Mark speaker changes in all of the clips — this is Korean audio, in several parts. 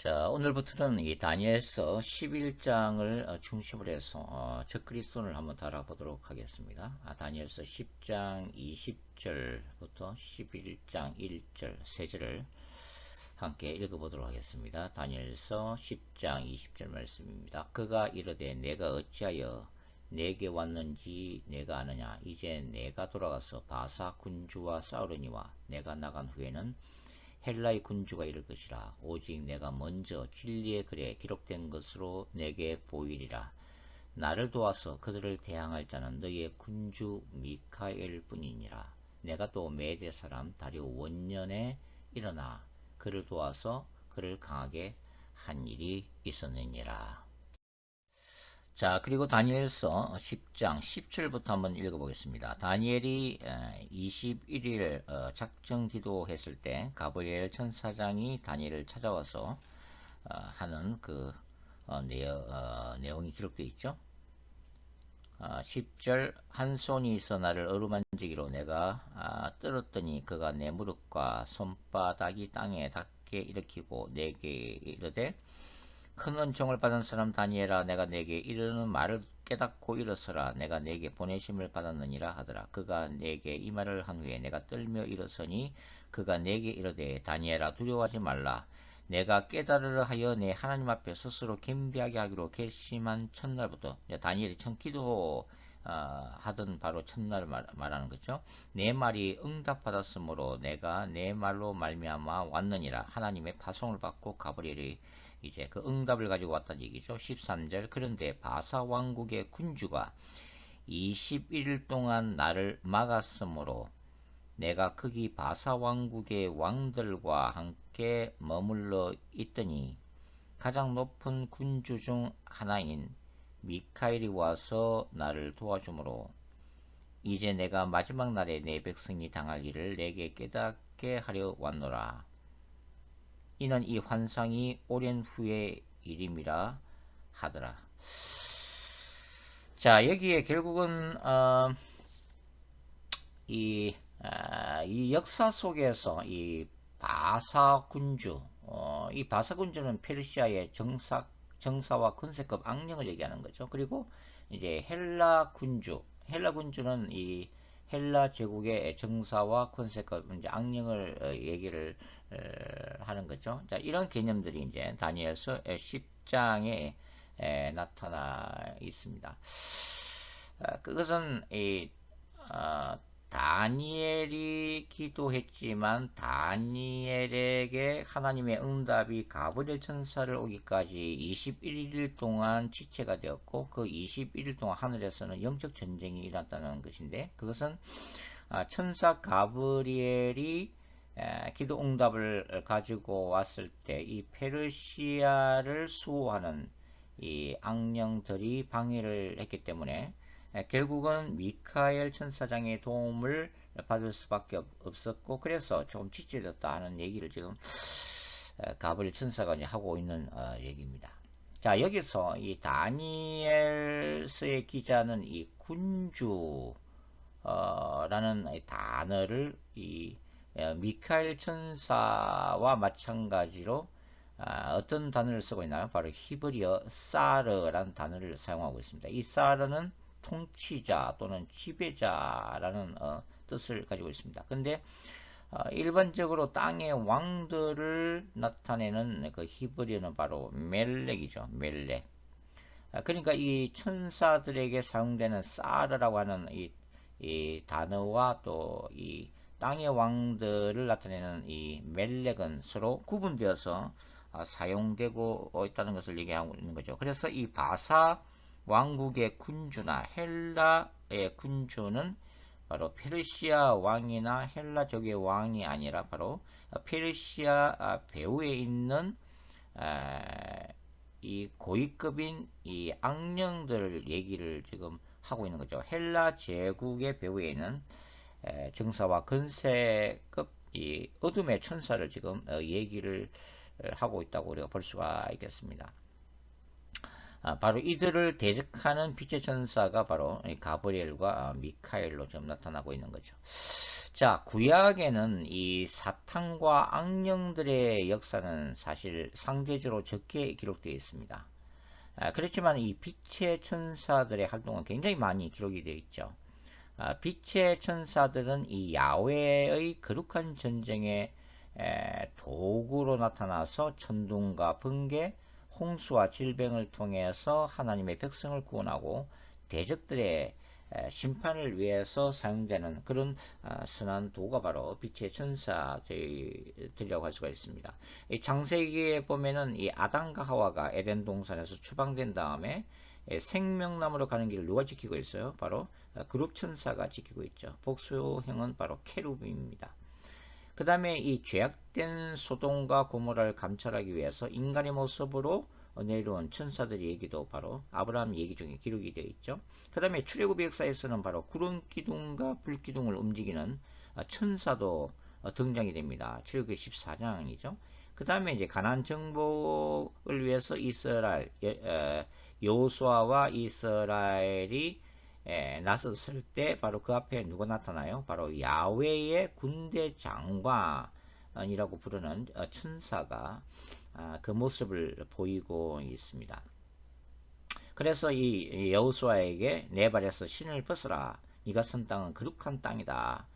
Speaker 1: 자, 오늘부터는 이 다니엘서 11장을 중심으로 해서 적그리스도를 한번 다뤄보도록 하겠습니다. 다니엘서 10장 20절부터 11장 1절, 3절을 함께 읽어보도록 하겠습니다. 다니엘서 10장 20절 말씀입니다. 그가 이르되 내가 어찌하여 내게 왔는지 내가 아느냐. 이제 내가 돌아가서 바사 군주와 싸우려니와 내가 나간 후에는 헬라의 군주가 이를 것이라. 오직 내가 먼저 진리의 글에 기록된 것으로 내게 보이리라. 나를 도와서 그들을 대항할 자는 너희의 군주 미카엘 뿐이니라. 내가 또 메대 사람 다리오 원년에 일어나 그를 도와서 그를 강하게 한 일이 있었느니라. 자, 그리고 다니엘서 10장 10절부터 한번 읽어보겠습니다. 다니엘이 21일 작정 기도했을 때 가브리엘 천사장이 다니엘을 찾아와서 하는 그 내용이 기록되어 있죠. 10절 한 손이 있어 나를 어루만지기로 내가 떨었더니 그가 내 무릎과 손바닥이 땅에 닿게 일으키고 내게 이르되 큰 은총을 받은 사람 다니엘아, 내가 내게 이르는 말을 깨닫고 일어서라. 내가 내게 보내심을 받았느니라 하더라. 그가 내게 이 말을 한 후에 내가 떨며 일어서니 그가 내게 이르되 다니엘아, 두려워하지 말라. 내가 깨달으려 하여 내 하나님 앞에 스스로 겸비하게 하기로 결심한 첫날부터, 다니엘이 첫 기도 하던 바로 첫날 말하는 거죠. 내 말이 응답받았으므로 내가 내 말로 말미암아 왔느니라. 하나님의 파송을 받고 가브리엘이 이제 그 응답을 가지고 왔다는 얘기죠. 13절 그런데 바사 왕국의 군주가 21일 동안 나를 막았으므로 내가 거기 바사 왕국의 왕들과 함께 머물러 있더니 가장 높은 군주 중 하나인 미카엘이 와서 나를 도와주므로 이제 내가 마지막 날에 내 백성이 당할 일을 내게 깨닫게 하려 왔노라. 이는 이 환상이 오랜 후의 일임이라 하더라. 자, 여기에 결국은 이 역사 속에서 이 바사 군주, 이 바사 군주는 페르시아의 정사와 권세급 악령을 얘기하는 거죠. 그리고 이제 헬라 군주는 이 헬라 제국의 정사와 권세급 이제 악령을 얘기를 하는 거죠. 자, 이런 개념들이 이제 다니엘서 10장에 나타나 있습니다. 그것은 이 다니엘이 기도했지만 다니엘에게 하나님의 응답이 가브리엘 천사를 오기까지 21일 동안 지체가 되었고 그 21일 동안 하늘에서는 영적 전쟁이 일어났다는 것인데 그것은 천사 가브리엘이 기도 응답을 가지고 왔을 때 이 페르시아를 수호하는 이 악령들이 방해를 했기 때문에 결국은 미카엘 천사장의 도움을 받을 수밖에 없었고 그래서 조금 지체됐다 하는 얘기를 지금 가브리엘 천사가 하고 있는 얘기입니다. 자, 여기서 이 다니엘서의 기자는 이 군주 라는 단어를 이 미카엘 천사와 마찬가지로 어떤 단어를 쓰고 있나요? 바로 히브리어 사르라는 단어를 사용하고 있습니다. 이 사르는 통치자 또는 지배자라는 뜻을 가지고 있습니다. 근데 일반적으로 땅의 왕들을 나타내는 그 히브리어는 바로 멜렉이죠. 멜렉. 그러니까 이 천사들에게 사용되는 사르라고 하는 이 단어와 또 이 땅의 왕들을 나타내는 이 멜렉은 서로 구분되어서 사용되고 있다는 것을 얘기하고 있는 거죠. 그래서 이 바사 왕국의 군주나 헬라의 군주는 바로 페르시아 왕이나 헬라족의 왕이 아니라 바로 페르시아 배후에 있는 이 고위급인 이 악령들 얘기를 지금 하고 있는 거죠. 헬라 제국의 배후에 있는 정사와 근세급 이 어둠의 천사를 지금 얘기를 하고 있다고 우리가 볼 수가 있겠습니다. 바로 이들을 대적하는 빛의 천사가 바로 가브리엘과 미카엘로 좀 나타나고 있는 거죠. 자, 구약에는 이 사탄과 악령들의 역사는 사실 상대적으로 적게 기록되어 있습니다. 그렇지만 이 빛의 천사들의 활동은 굉장히 많이 기록이 되어 있죠. 빛의 천사들은 이 야훼의 거룩한 전쟁의 도구로 나타나서 천둥과 번개, 홍수와 질병을 통해서 하나님의 백성을 구원하고 대적들의 심판을 위해서 사용되는 그런 선한 도구가 바로 빛의 천사들이라고 할 수가 있습니다. 이 창세기에 보면은 이 아담과 하와가 에덴 동산에서 추방된 다음에 생명나무로 가는 길을 누가 지키고 있어요? 바로 그룹 천사가 지키고 있죠. 복수형은 바로 케루빔입니다. 그 다음에 이 죄악된 소돔과 고모라를 감찰하기 위해서 인간의 모습으로 내려온 천사들의 얘기도 바로 아브라함 얘기 중에 기록이 되어 있죠. 그 다음에 출애굽 역사에서는 바로 구름 기둥과 불 기둥을 움직이는 천사도 등장이 됩니다. 출애굽 14장이죠. 그 다음에 이제 가나안 정복을 위해서 이스라엘 여호수아와 이스라엘이 나섰을 때 바로 그 앞에 누가 나타나요? 바로 야훼의 군대 장관이라고 부르는 천사가 그 모습을 보이고 있습니다. 그래서 이 여호수아에게 내 발에서 신을 벗어라. 네가 선 땅은 거룩한 땅이다.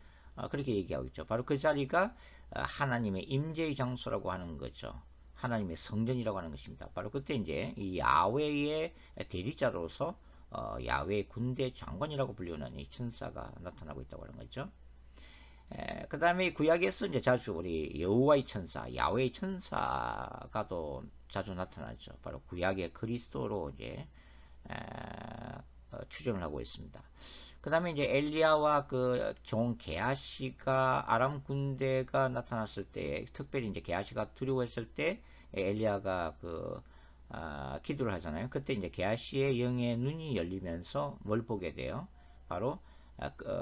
Speaker 1: 그렇게 얘기하고 있죠. 바로 그 자리가 하나님의 임재의 장소라고 하는 거죠. 하나님의 성전이라고 하는 것입니다. 바로 그때 이제 이 야훼의 대리자로서 야훼 군대 장관이라고 불리는 이 천사가 나타나고 있다고 하는 거죠. 그 다음에 구약에서 이제 자주 우리 여호와의 천사, 야훼의 천사가 또 자주 나타나죠. 바로 구약의 그리스도로 이제 추정을 하고 있습니다. 그 다음에 이제 엘리야와 그 종 게하시가 아람 군대가 나타났을 때, 특별히 이제 게하시가 두려워했을 때 엘리야가 기도를 하잖아요. 그때 이제 게하시의 영의 눈이 열리면서 뭘 보게 돼요? 바로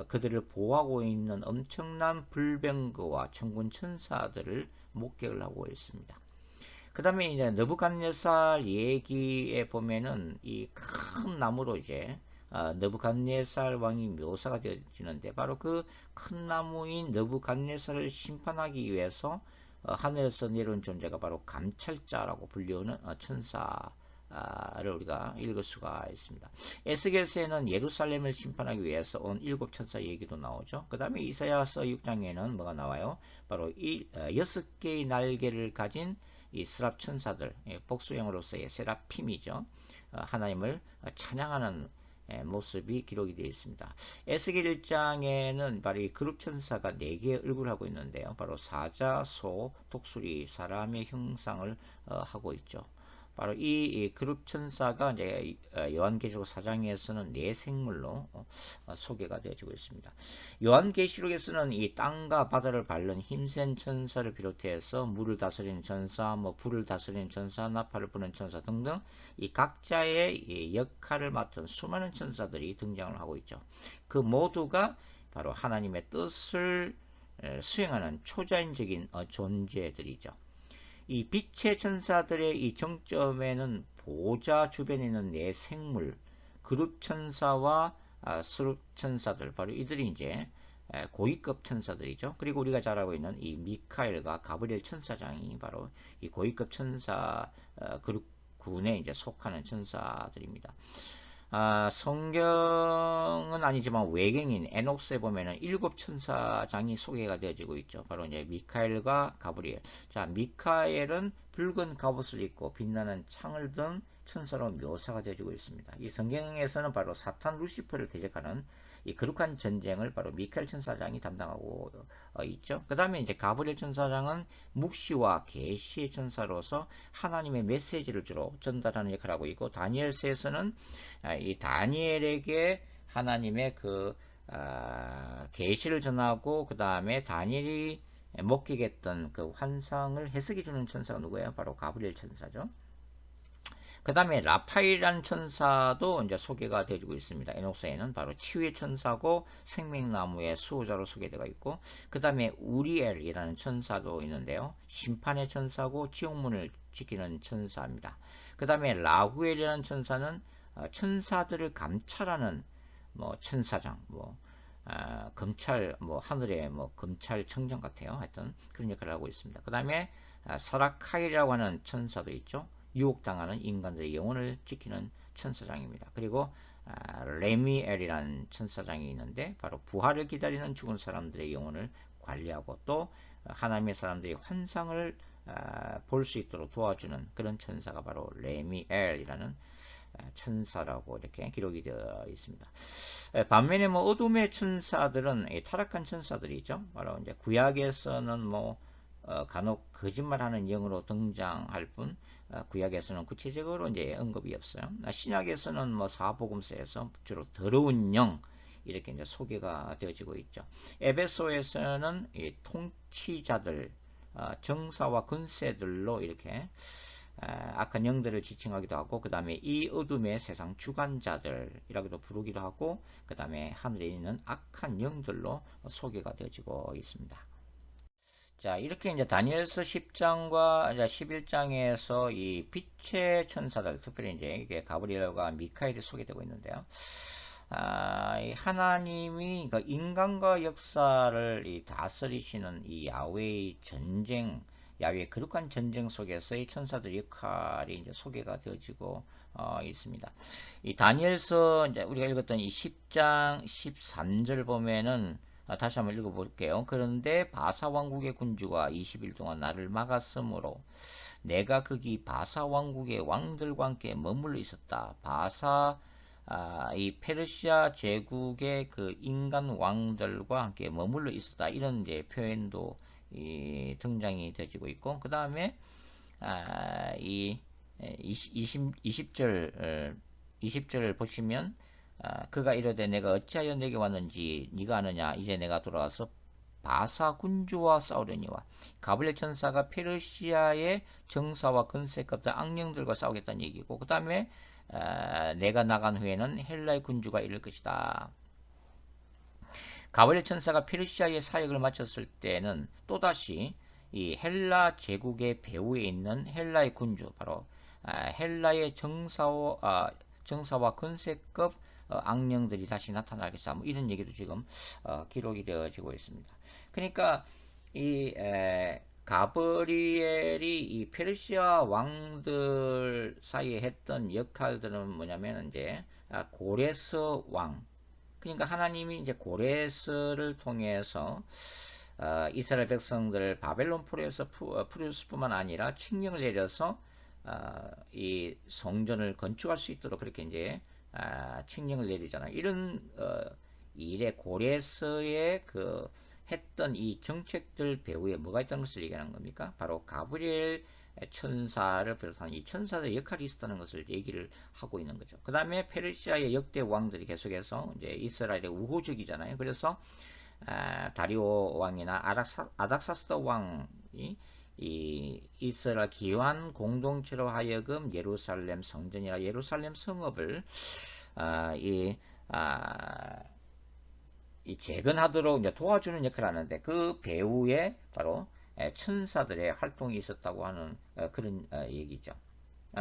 Speaker 1: 그들을 보호하고 있는 엄청난 불병거와 천군 천사들을 목격을 하고 있습니다. 그 다음에 이제 느부갓네살 얘기에 보면은 이 큰 나무로 이제 느부갓네살 왕이 묘사가 되어지는데 바로 그 큰 나무인 느부갓네살을 심판하기 위해서 하늘에서 내려온 존재가 바로 감찰자라고 불리우는 천사를 우리가 읽을 수가 있습니다. 에스겔서에는 예루살렘을 심판하기 위해서 온 일곱 천사 얘기도 나오죠. 그 다음에 이사야서 6장에는 뭐가 나와요? 바로 6개의 날개를 가진 이 스랍 천사들, 복수형으로서의 세라핌이죠. 하나님을 찬양하는 모습이 기록이 되어 있습니다. 에스겔 1장에는 바로 이 그룹 천사가 4개의 얼굴을 하고 있는데요. 바로 사자, 소, 독수리, 사람의 형상을 하고 있죠. 바로 이 그룹 천사가 이제 요한계시록 4장에서는 네 생물로 소개가 되어지고 있습니다. 요한계시록에서는 이 땅과 바다를 밟는 힘센 천사를 비롯해서 물을 다스리는 천사, 불을 다스리는 천사, 나팔을 부는 천사 등등 이 각자의 이 역할을 맡은 수많은 천사들이 등장을 하고 있죠. 그 모두가 바로 하나님의 뜻을 수행하는 초자연적인 존재들이죠. 이 빛의 천사들의 이 정점에는 보좌 주변에 있는 네 생물, 그룹 천사와 스룹 천사들, 바로 이들이 이제 고위급 천사들이죠. 그리고 우리가 잘 알고 있는 이 미카엘과 가브리엘 천사장이 바로 이 고위급 천사 그룹 군에 이제 속하는 천사들입니다. 성경은 아니지만 외경인 에녹스에 보면은 7천사장이 소개가 되어지고 있죠. 바로 이제 미카엘과 가브리엘. 자, 미카엘은 붉은 갑옷을 입고 빛나는 창을 든 천사로 묘사가 되어지고 있습니다. 이 성경에서는 바로 사탄 루시퍼를 대적하는 이 거룩한 전쟁을 바로 미카엘 천사장이 담당하고 있죠. 그 다음에 이제 가브리엘 천사장은 묵시와 계시의 천사로서 하나님의 메시지를 주로 전달하는 역할을 하고 있고, 다니엘서에서는 이 다니엘에게 하나님의 계시를 전하고, 그 다음에 다니엘이 목격했던 그 환상을 해석해 주는 천사가 누구예요? 바로 가브리엘 천사죠. 그 다음에 라파엘이라는 천사도 이제 소개가 되어지고 있습니다. 에녹스에는 바로 치유의 천사고 생명나무의 수호자로 소개되어 있고, 그 다음에 우리엘이라는 천사도 있는데요. 심판의 천사고 지옥문을 지키는 천사입니다. 그 다음에 라구엘이라는 천사는 천사들을 감찰하는 천사장, 검찰 뭐 하늘의 뭐 검찰청장 같아요. 하여튼 그런 역할을 하고 있습니다. 그 다음에 사라카이라고 하는 천사도 있죠. 유혹당하는 인간들의 영혼을 지키는 천사장입니다. 그리고 레미엘이라는 천사장이 있는데 바로 부활을 기다리는 죽은 사람들의 영혼을 관리하고 또 하나님의 사람들이 환상을 볼 수 있도록 도와주는 그런 천사가 바로 레미엘이라는 천사라고 이렇게 기록이 되어 있습니다. 반면에 뭐 어둠의 천사들은 타락한 천사들이죠. 바로 이제 구약에서는 뭐 간혹 거짓말하는 영으로 등장할 뿐 구약에서는 구체적으로 이제 언급이 없어요. 신약에서는 뭐 사복음서에서 주로 더러운 영 이렇게 이제 소개가 되어지고 있죠. 에베소에서는 이 통치자들, 정사와 권세들로 이렇게 악한 영들을 지칭하기도 하고, 그 다음에 이 어둠의 세상 주관자들이라고도 부르기도 하고, 그 다음에 하늘에 있는 악한 영들로 소개가 되어지고 있습니다. 자, 이렇게 이제 다니엘서 10장과 11장에서 이 빛의 천사들, 특별히 이제 이게 가브리엘과 미카엘이 소개되고 있는데요. 하나님이 그러니까 인간과 역사를 다스리시는 이 야훼의 전쟁, 야훼의 거룩한 전쟁 속에서의 천사들 역할이 이제 소개가 되어지고 있습니다. 이 다니엘서 이제 우리가 읽었던 이 10장 13절 보면은 다시 한번 읽어볼게요. 그런데 바사 왕국의 군주가 20일 동안 나를 막았으므로 내가 거기 바사 왕국의 왕들과 함께 머물러 있었다. 바사 이 페르시아 제국의 그 인간 왕들과 함께 머물러 있었다. 이런 이제 표현도 등장이 되어지고 있고, 그 다음에 이 20절 보시면 그가 이르되 내가 어찌하여 내게 왔는지 네가 아느냐. 이제 내가 돌아와서 바사 군주와 싸우려니와 가브리엘 천사가 페르시아의 정사와 건세급들 악령들과 싸우겠다는 얘기고, 그 다음에 내가 나간 후에는 헬라의 군주가 이를 것이다. 가브리엘 천사가 페르시아의 사역을 마쳤을 때는 또다시 이 헬라 제국의 배후에 있는 헬라의 군주, 바로 헬라의 정사와 건세급 악령들이 다시 나타나겠다. 뭐 이런 얘기도 지금 기록이 되어지고 있습니다. 그러니까 이 가브리엘이 이 페르시아 왕들 사이에 했던 역할들은 뭐냐면 이제 고레스 왕, 그러니까 하나님이 이제 고레스를 통해서 이스라엘 백성들을 바벨론 프루스뿐만 아니라 칙령을 내려서 이 성전을 건축할 수 있도록 그렇게 이제 칙령을 내리잖아요. 이런 일에 고레스의 그 했던 이 정책들 배후에 뭐가 있다는 것을 얘기하는 겁니까? 바로 가브리엘 천사를 비롯한 이 천사들의 역할이 있었다는 것을 얘기를 하고 있는 거죠. 그 다음에 페르시아의 역대 왕들이 계속해서 이제 이스라엘의 우호적이잖아요. 그래서 다리오 왕이나 아닥사스 왕이 이 이스라엘 기환 공동체로 하여금 예루살렘 성전이나 예루살렘 성읍을 이 재건하도록 이제 도와주는 역할을 하는데, 그 배후에 바로 천사들의 활동이 있었다고 하는 그런 얘기죠.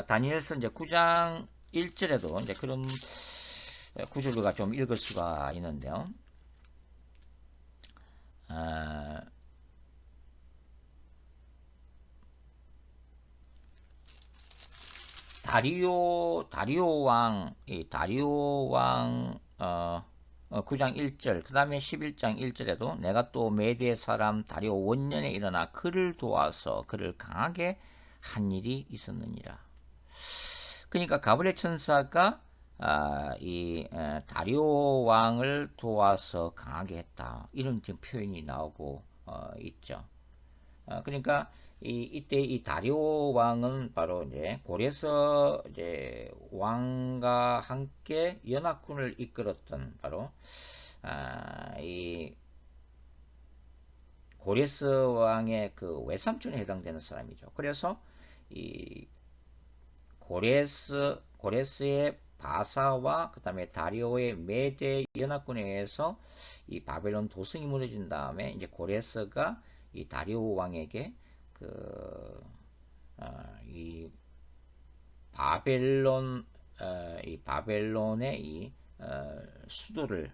Speaker 1: 다니엘서 이제 9장 1절에도 이제 그런 구절과 좀 읽을 수가 있는데요. 다리오 왕 9장 1절, 그 다음에 11장 1절에도 내가 또 메대 사람 다리오 원년에 일어나 그를 도와서 그를 강하게 한 일이 있었느니라. 그러니까 가브리엘 천사가 이 다리오 왕을 도와서 강하게 했다. 이런 지금 표현이 나오고 있죠. 그러니까 이때 이 다리오 왕은 바로 이제 고레스 이제 왕과 함께 연합군을 이끌었던 바로 이 고레스 왕의 그 외삼촌에 해당되는 사람이죠. 그래서 이 고레스의 바사와 그 다음에 다리오의 메대 연합군에 의해서 이 바벨론 도성이 무너진 다음에 이제 고레스가 이 다리오 왕에게 이 바벨론의 이 수도를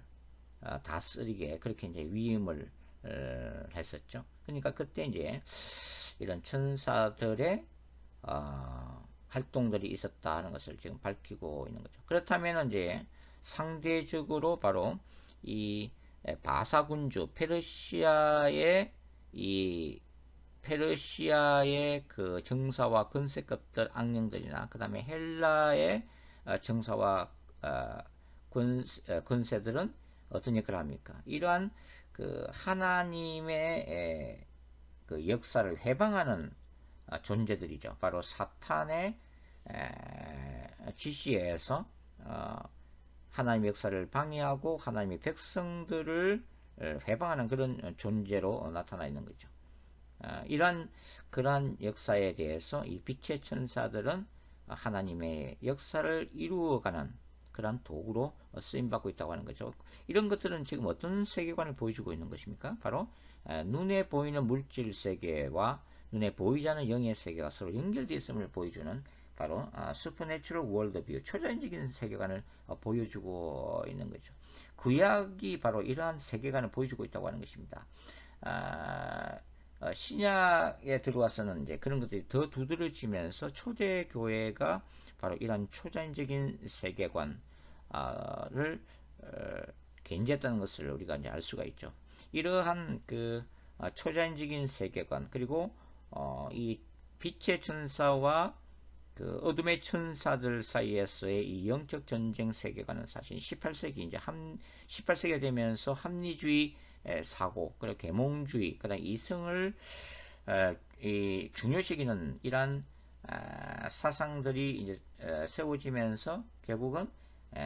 Speaker 1: 다스리게 그렇게 이제 위임을 했었죠. 그러니까 그때 이제 이런 천사들의 활동들이 있었다 하는 것을 지금 밝히고 있는 거죠. 그렇다면 이제 상대적으로 바로 이 바사군주 페르시아의 그 정사와 건세급들 악령들이나 그 다음에 헬라의 정사와 권세들은 어떤 역할을 합니까? 이러한 그 하나님의 그 역사를 해방하는 존재들이죠. 바로 사탄의 지시에서 하나님의 역사를 방해하고 하나님의 백성들을 해방하는 그런 존재로 나타나 있는 거죠. 그러한 역사에 대해서 이 빛의 천사들은 하나님의 역사를 이루어가는 그런 도구로 쓰임받고 있다고 하는 거죠. 이런 것들은 지금 어떤 세계관을 보여주고 있는 것입니까? 바로 눈에 보이는 물질 세계와 눈에 보이지 않는 영의 세계가 서로 연결되어 있음을 보여주는 바로 슈퍼내추럴 월드뷰, 초자연적인 세계관을 보여주고 있는 거죠. 구약이 바로 이러한 세계관을 보여주고 있다고 하는 것입니다. 신약에 들어와서는 이제 그런 것들이 더 두드러지면서 초대교회가 바로 이런 초자연적인 세계관을 견지했다는 것을 우리가 이제 알 수가 있죠. 이러한 그 초자연적인 세계관 그리고 이 빛의 천사와 그 어둠의 천사들 사이에서의 이 영적 전쟁 세계관은 사실 18세기 이제 18세기가 되면서 합리주의 사고 그리고 계몽주의 그다음 이성을 중요시기는 이러한 사상들이 이제 세워지면서 결국은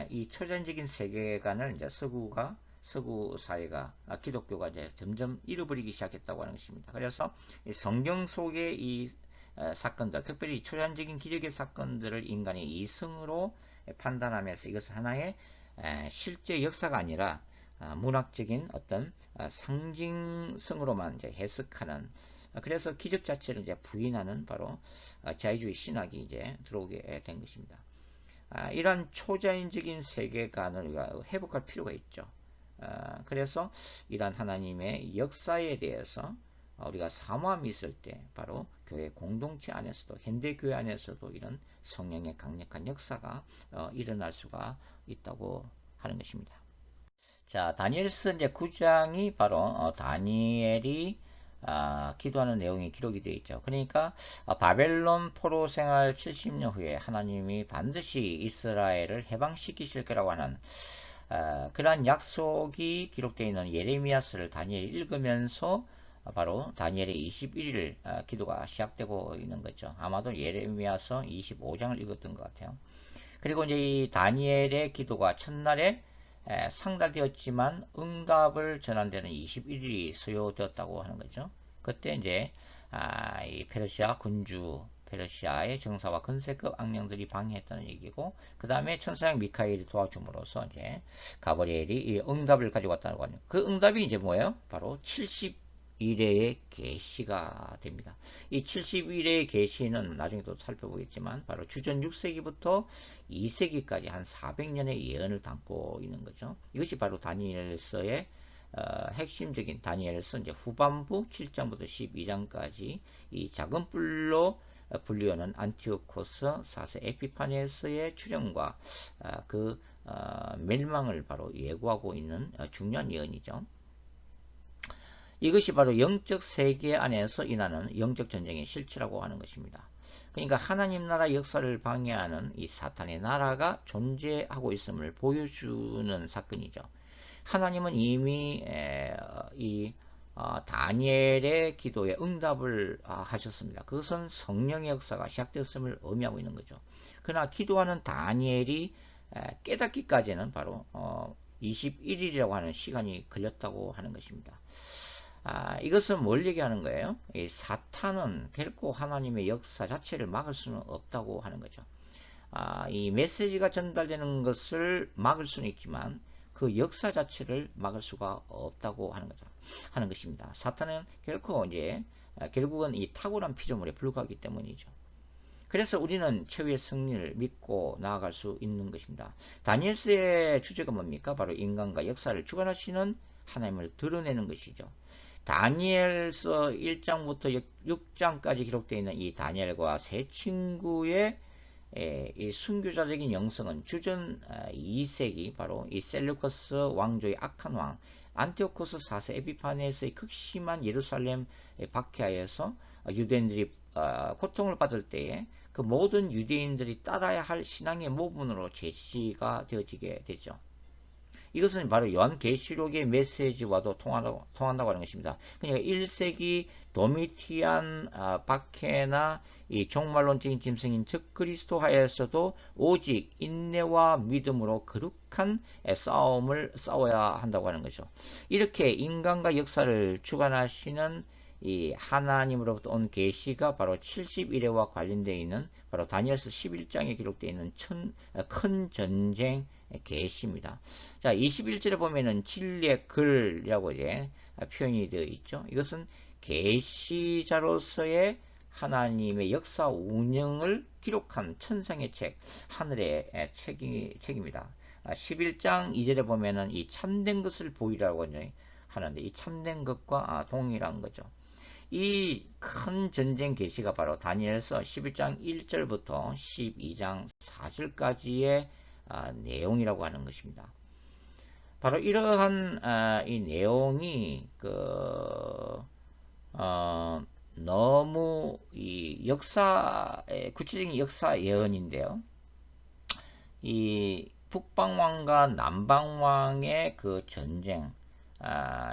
Speaker 1: 이 초전적인 세계관을 이제 서구 사회가 기독교가 이제 점점 잃어버리기 시작했다고 하는 것입니다. 그래서 이 성경 속의 이 사건들, 특별히 초전적인 기적의 사건들을 인간의 이성으로 판단하면서 이것을 하나의 실제 역사가 아니라 문학적인 어떤 상징성으로만 이제 해석하는 그래서 기적 자체를 이제 부인하는 바로 자유주의 신학이 이제 들어오게 된 것입니다. 이런 초자연적인 세계관을 우리가 회복할 필요가 있죠. 그래서 이런 하나님의 역사에 대해서 우리가 사모함이 있을 때 바로 교회 공동체 안에서도 현대교회 안에서도 이런 성령의 강력한 역사가 일어날 수가 있다고 하는 것입니다. 자, 다니엘서 이제 9장이 바로 다니엘이 기도하는 내용이 기록이 되어 있죠. 그러니까 바벨론 포로 생활 70년 후에 하나님이 반드시 이스라엘을 해방시키실 거라고 하는 그러한 약속이 기록되어 있는 예레미야서를 다니엘이 읽으면서 바로 다니엘의 21일 기도가 시작되고 있는 거죠. 아마도 예레미야서 25장을 읽었던 것 같아요. 그리고 이제 이 다니엘의 기도가 첫날에 상달되었지만 응답을 전한 데는 21일이 소요되었다고 하는 거죠. 그때 이제 이 페르시아 군주 페르시아의 정사와 건세급 악령들이 방해했다는 얘기고 그 다음에 천사장 미카엘이 도와줌으로써 이제 가브리엘이 이 응답을 가지고 왔다고 하는 그 응답이 이제 뭐예요? 바로 70일의 계시가 됩니다. 이 70일의 계시는 나중에 또 살펴보겠지만 바로 주전 6세기부터 2세기까지 한 400년의 예언을 담고 있는 거죠. 이것이 바로 다니엘서의 핵심적인 다니엘서 이제 후반부 7장부터 12장까지 이 작은 뿔로 불리우는 안티오코스 4세 에피파네스의 출현과 그 멸망을 바로 예고하고 있는 중요한 예언이죠. 이것이 바로 영적 세계 안에서 일어나는 영적 전쟁의 실체라고 하는 것입니다. 그러니까 하나님 나라 역사를 방해하는 이 사탄의 나라가 존재하고 있음을 보여주는 사건이죠. 하나님은 이미 이 다니엘의 기도에 응답을 하셨습니다. 그것은 성령의 역사가 시작되었음을 의미하고 있는 거죠. 그러나 기도하는 다니엘이 깨닫기까지는 바로 21일이라고 하는 시간이 걸렸다고 하는 것입니다. 이것은 뭘 얘기하는 거예요? 이 사탄은 결코 하나님의 역사 자체를 막을 수는 없다고 하는 거죠. 이 메시지가 전달되는 것을 막을 수는 있지만 그 역사 자체를 막을 수가 없다고 하는 거죠. 하는 것입니다. 사탄은 결코 이제 결국은 이 탁월한 피조물에 불과하기 때문이죠. 그래서 우리는 최후의 승리를 믿고 나아갈 수 있는 것입니다. 다니엘서의 주제가 뭡니까? 바로 인간과 역사를 주관하시는 하나님을 드러내는 것이죠. 다니엘서 1장부터 6장까지 기록되어 있는 이 다니엘과 세 친구의 이 순교자적인 영성은 주전 2세기 바로 이 셀루커스 왕조의 악한 왕 안티오코스 4세 에피파네스의 극심한 예루살렘 박해하에서 유대인들이 고통을 받을 때에 그 모든 유대인들이 따라야 할 신앙의 모분으로 제시가 되어지게 되죠. 이것은 바로 요한계시록의 메시지와도 통한다고 하는 것입니다. 그러니까 1세기 도미티안 박해나 이 종말론적인 짐승인 즉 그리스도 하에서도 오직 인내와 믿음으로 거룩한 싸움을 싸워야 한다고 하는 거죠. 이렇게 인간과 역사를 주관하시는 이 하나님으로부터 온 계시가 바로 70일에와 관련되어 있는 바로 다니엘서 11장에 기록되어 있는 큰 전쟁 계시입니다. 자, 21절에 보면은 진리의 글이라고 이제 표현이 되어 있죠. 이것은 계시자로서의 하나님의 역사 운영을 기록한 천상의 책, 하늘의 책입니다. 11장 2절에 보면은 이 참된 것을 보이라고 하는데 이 참된 것과 동일한 거죠. 이 큰 전쟁 계시가 바로 다니엘서 11장 1절부터 12장 4절까지의 내용이라고 하는 것입니다. 바로 이러한 이 내용이 너무 이 구체적인 역사 예언인데요. 이 북방왕과 남방왕의 그 전쟁,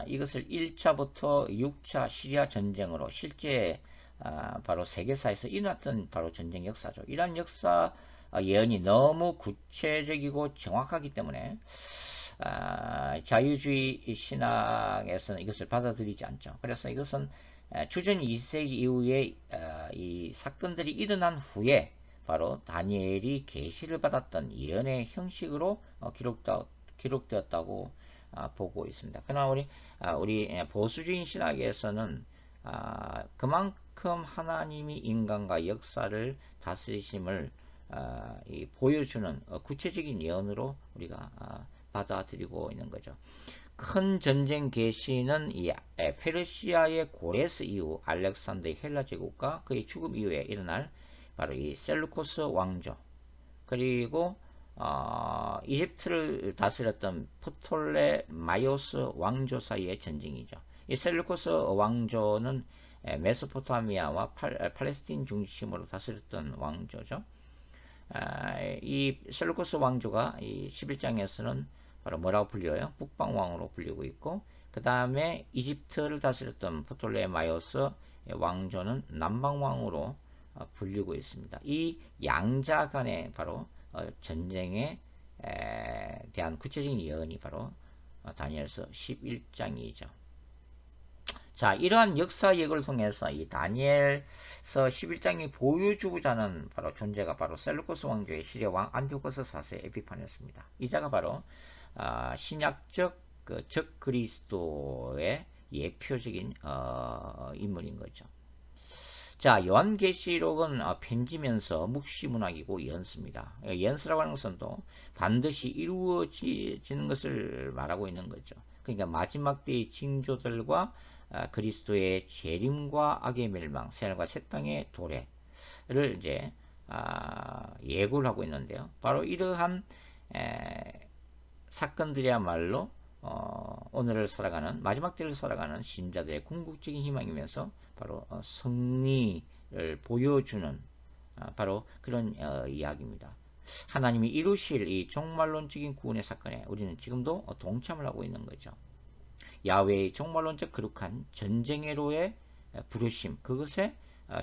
Speaker 1: 이것을 1차부터 6차 시리아 전쟁으로 실제 바로 세계사에서 일어났던 바로 전쟁 역사죠. 이러한 역사 예언이 너무 구체적이고 정확하기 때문에 자유주의 신학에서는 이것을 받아들이지 않죠. 그래서 이것은 주전 2세기 이후에 이 사건들이 일어난 후에 바로 다니엘이 계시를 받았던 예언의 형식으로 기록되었다고 보고 있습니다. 그러나 우리 보수주의 신학에서는 그만큼 하나님이 인간과 역사를 다스리심을 보여주는 구체적인 예언으로 우리가 받아들이고 있는 거죠. 큰 전쟁 계시는 이 페르시아의 고레스 이후 알렉산더의 헬라 제국과 그의 죽음 이후에 일어날 바로 이 셀루코스 왕조 그리고 이집트를 다스렸던 프톨레마이오스 왕조 사이의 전쟁이죠. 이 셀루코스 왕조는 메소포타미아와 팔레스틴 중심으로 다스렸던 왕조죠. 이 셀루코스 왕조가 이 11장에서는 바로 뭐라고 불려요? 북방왕으로 불리고 있고 그 다음에 이집트를 다스렸던 프톨레마이오스 왕조는 남방왕으로 불리고 있습니다. 이 양자 간의 바로 전쟁에 대한 구체적인 예언이 바로 다니엘서 11장이죠. 자, 이러한 역사 예고를 통해서 이 다니엘서 11장이 보여주고자 하는 바로 존재가 바로 셀루코스 왕조의 시리아 왕 안티오코스 4세 에피파네스입니다. 이 자가 바로 신약적 적 그리스도의 예표적인 인물인 거죠. 자, 요한계시록은 편지면서 묵시문학이고 연서입니다. 연서라고 하는 것은 또 반드시 이루어지는 것을 말하고 있는 거죠. 그러니까 마지막 때의 징조들과 그리스도의 재림과 악의 멸망, 새하늘과 새 땅의 도래를 이제 예고를 하고 있는데요. 바로 이러한 사건들이야말로 오늘을 살아가는 마지막 때를 살아가는 신자들의 궁극적인 희망이면서 바로 승리를 보여주는 바로 그런 이야기입니다. 하나님이 이루실 이 종말론적인 구원의 사건에 우리는 지금도 동참을 하고 있는 거죠. 야훼의 종말론적 거룩한 전쟁의로의 부르심 그것에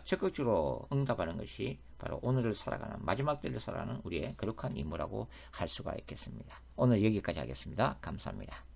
Speaker 1: 적극적으로 응답하는 것이 바로 오늘을 살아가는 마지막 때를 살아가는 우리의 거룩한 임무라고 할 수가 있겠습니다. 오늘 여기까지 하겠습니다. 감사합니다.